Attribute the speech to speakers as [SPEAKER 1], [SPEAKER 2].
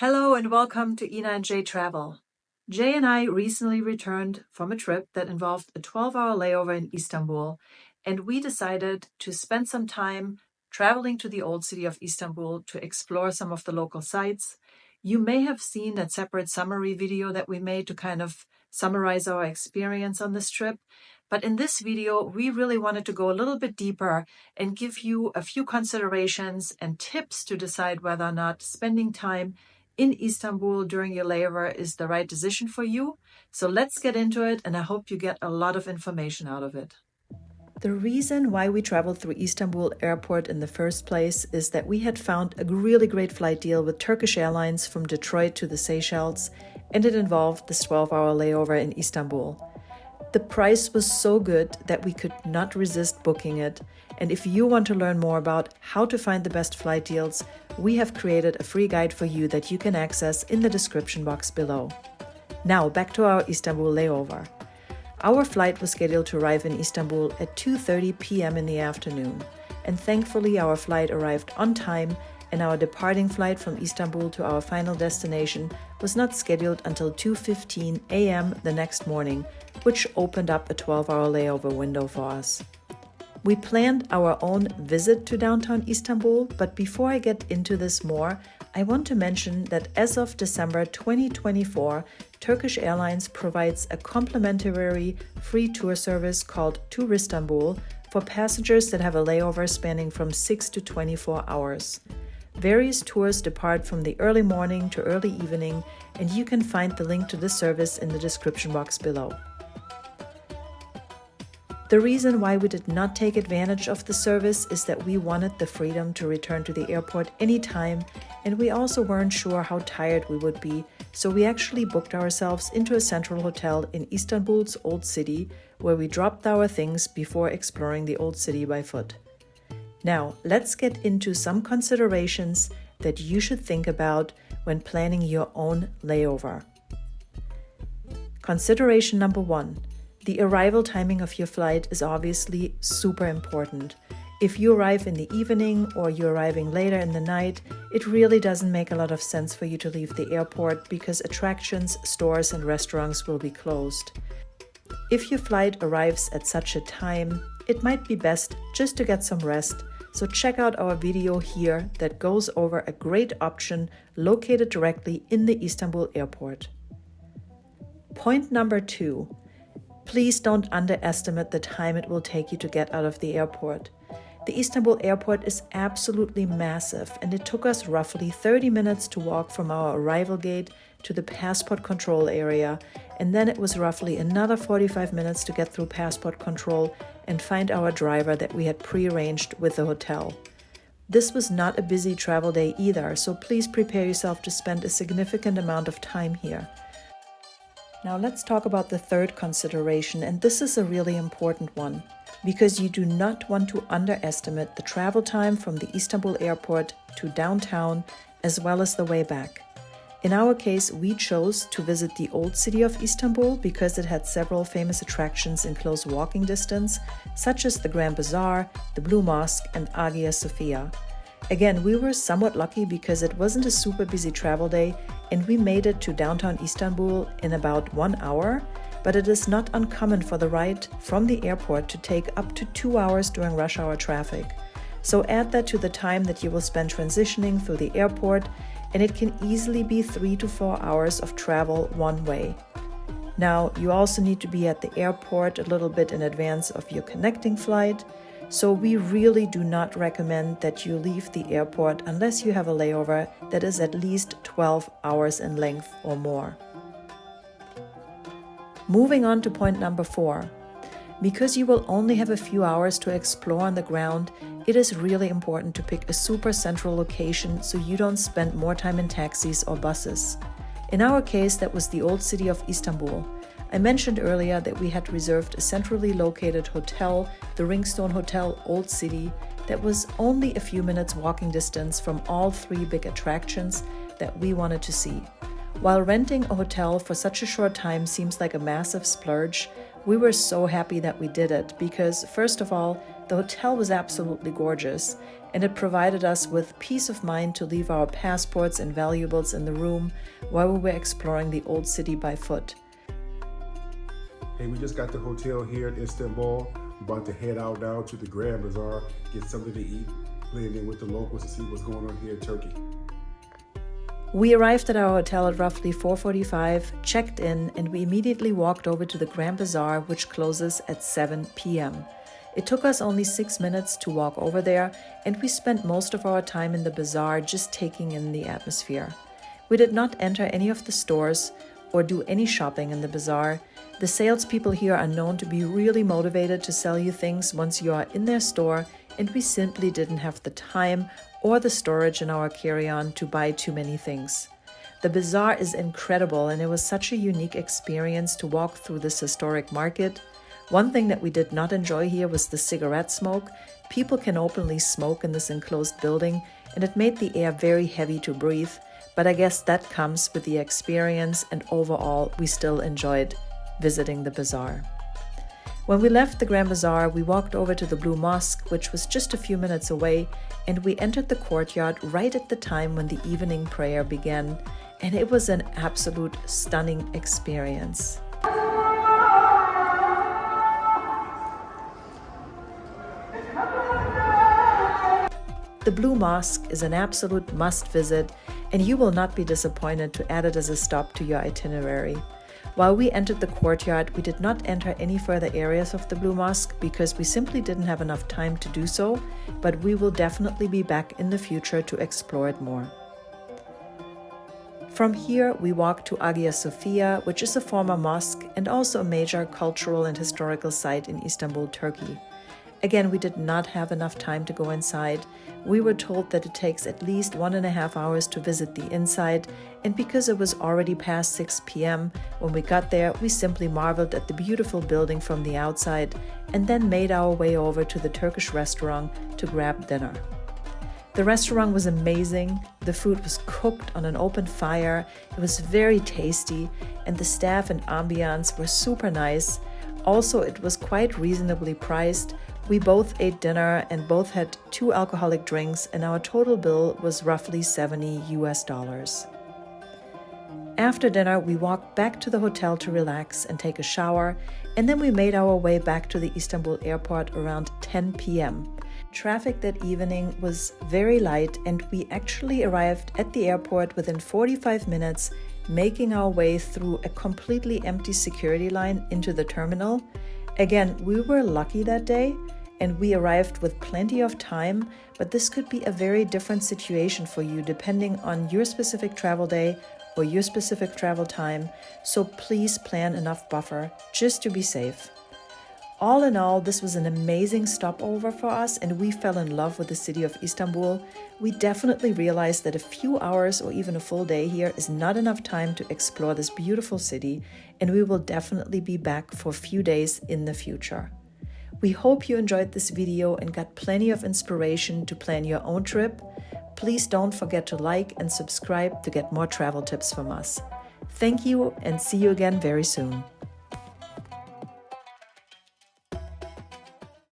[SPEAKER 1] Hello and welcome to Ina and Jay Travel. Jay and I recently returned from a trip that involved a 12-hour layover in Istanbul, and we decided to spend some time traveling to the old city of Istanbul to explore some of the local sites. You may have seen that separate summary video that we made to kind of summarize our experience on this trip. But in this video, we really wanted to go a little bit deeper and give you a few considerations and tips to decide whether or not spending time in Istanbul during your layover is the right decision for you. So let's get into it, and I hope you get a lot of information out of it. The reason why we traveled through Istanbul airport in the first place is that we had found a really great flight deal with Turkish Airlines from Detroit to the Seychelles, and it involved this 12-hour layover in Istanbul. The price was so good that we could not resist booking it. And if you want to learn more about how to find the best flight deals, we have created a free guide for you that you can access in the description box below. Now back to our Istanbul layover. Our flight was scheduled to arrive in Istanbul at 2:30 p.m. in the afternoon. And thankfully our flight arrived on time, and our departing flight from Istanbul to our final destination was not scheduled until 2:15 a.m. the next morning, which opened up a 12-hour layover window for us. We planned our own visit to downtown Istanbul, but before I get into this more, I want to mention that as of December 2024, Turkish Airlines provides a complimentary free tour service called Istanbul for passengers that have a layover spanning from 6 to 24 hours. Various tours depart from the early morning to early evening, and you can find the link to this service in the description box below. The reason why we did not take advantage of the service is that we wanted the freedom to return to the airport anytime, and we also weren't sure how tired we would be, so we actually booked ourselves into a central hotel in Istanbul's Old City, where we dropped our things before exploring the Old City by foot. Now, let's get into some considerations that you should think about when planning your own layover. Consideration number 1. The arrival timing of your flight is obviously super important. If you arrive in the evening or you're arriving later in the night, it really doesn't make a lot of sense for you to leave the airport because attractions, stores, and restaurants will be closed. If your flight arrives at such a time, it might be best just to get some rest, so check out our video here that goes over a great option located directly in the Istanbul airport. Point number 2. Please don't underestimate the time it will take you to get out of the airport. The Istanbul airport is absolutely massive, and it took us roughly 30 minutes to walk from our arrival gate to the passport control area, and then it was roughly another 45 minutes to get through passport control and find our driver that we had pre-arranged with the hotel. This was not a busy travel day either, so please prepare yourself to spend a significant amount of time here. Now let's talk about the third consideration, and this is a really important one, because you do not want to underestimate the travel time from the Istanbul airport to downtown as well as the way back. In our case, we chose to visit the old city of Istanbul because it had several famous attractions in close walking distance, such as the Grand Bazaar, the Blue Mosque, and Hagia Sophia. Again, we were somewhat lucky because it wasn't a super busy travel day, and we made it to downtown Istanbul in about 1 hour, but it is not uncommon for the ride from the airport to take up to 2 hours during rush hour traffic. So add that to the time that you will spend transitioning through the airport, and it can easily be 3 to 4 hours of travel one way. Now, you also need to be at the airport a little bit in advance of your connecting flight, so we really do not recommend that you leave the airport unless you have a layover that is at least 12 hours in length or more. Moving on to point number 4. Because you will only have a few hours to explore on the ground, it is really important to pick a super central location so you don't spend more time in taxis or buses. In our case, that was the old city of Istanbul. I mentioned earlier that we had reserved a centrally located hotel, the Ringstone Hotel Old City, that was only a few minutes walking distance from all 3 big attractions that we wanted to see. While renting a hotel for such a short time seems like a massive splurge, we were so happy that we did it because, first of all, the hotel was absolutely gorgeous, and it provided us with peace of mind to leave our passports and valuables in the room while we were exploring the old city by foot.
[SPEAKER 2] Hey, we just got the hotel here in Istanbul. We're about to head out down to the Grand Bazaar, get something to eat, blend in with the locals to see what's going on here in Turkey.
[SPEAKER 1] We arrived at our hotel at roughly 4:45, checked in, and we immediately walked over to the Grand Bazaar, which closes at 7 p.m. It took us only 6 minutes to walk over there, and we spent most of our time in the bazaar just taking in the atmosphere. We did not enter any of the stores or do any shopping in the bazaar. The salespeople here are known to be really motivated to sell you things once you are in their store, and we simply didn't have the time or the storage in our carry-on to buy too many things. The bazaar is incredible, and it was such a unique experience to walk through this historic market. One thing that we did not enjoy here was the cigarette smoke. People can openly smoke in this enclosed building, and it made the air very heavy to breathe, but I guess that comes with the experience, and overall we still enjoyed visiting the bazaar. When we left the Grand Bazaar, we walked over to the Blue Mosque, which was just a few minutes away, and we entered the courtyard right at the time when the evening prayer began, and it was an absolute stunning experience. The Blue Mosque is an absolute must visit, and you will not be disappointed to add it as a stop to your itinerary. While we entered the courtyard, we did not enter any further areas of the Blue Mosque because we simply didn't have enough time to do so, but we will definitely be back in the future to explore it more. From here, we walked to Hagia Sophia, which is a former mosque and also a major cultural and historical site in Istanbul, Turkey. Again, we did not have enough time to go inside. We were told that it takes at least 1.5 hours to visit the inside, and because it was already past 6 p.m. when we got there, we simply marveled at the beautiful building from the outside and then made our way over to the Turkish restaurant to grab dinner. The restaurant was amazing. The food was cooked on an open fire. It was very tasty, and the staff and ambiance were super nice. Also, it was quite reasonably priced. We both ate dinner and both had 2 alcoholic drinks, and our total bill was roughly $70. After dinner, we walked back to the hotel to relax and take a shower, and then we made our way back to the Istanbul airport around 10 p.m. Traffic that evening was very light, and we actually arrived at the airport within 45 minutes, making our way through a completely empty security line into the terminal. Again, we were lucky that day, and we arrived with plenty of time, but this could be a very different situation for you depending on your specific travel day or your specific travel time, so please plan enough buffer just to be safe. All in all, this was an amazing stopover for us, and we fell in love with the city of Istanbul. We definitely realized that a few hours or even a full day here is not enough time to explore this beautiful city, and we will definitely be back for a few days in the future. We hope you enjoyed this video and got plenty of inspiration to plan your own trip. Please don't forget to like and subscribe to get more travel tips from us. Thank you, and see you again very soon.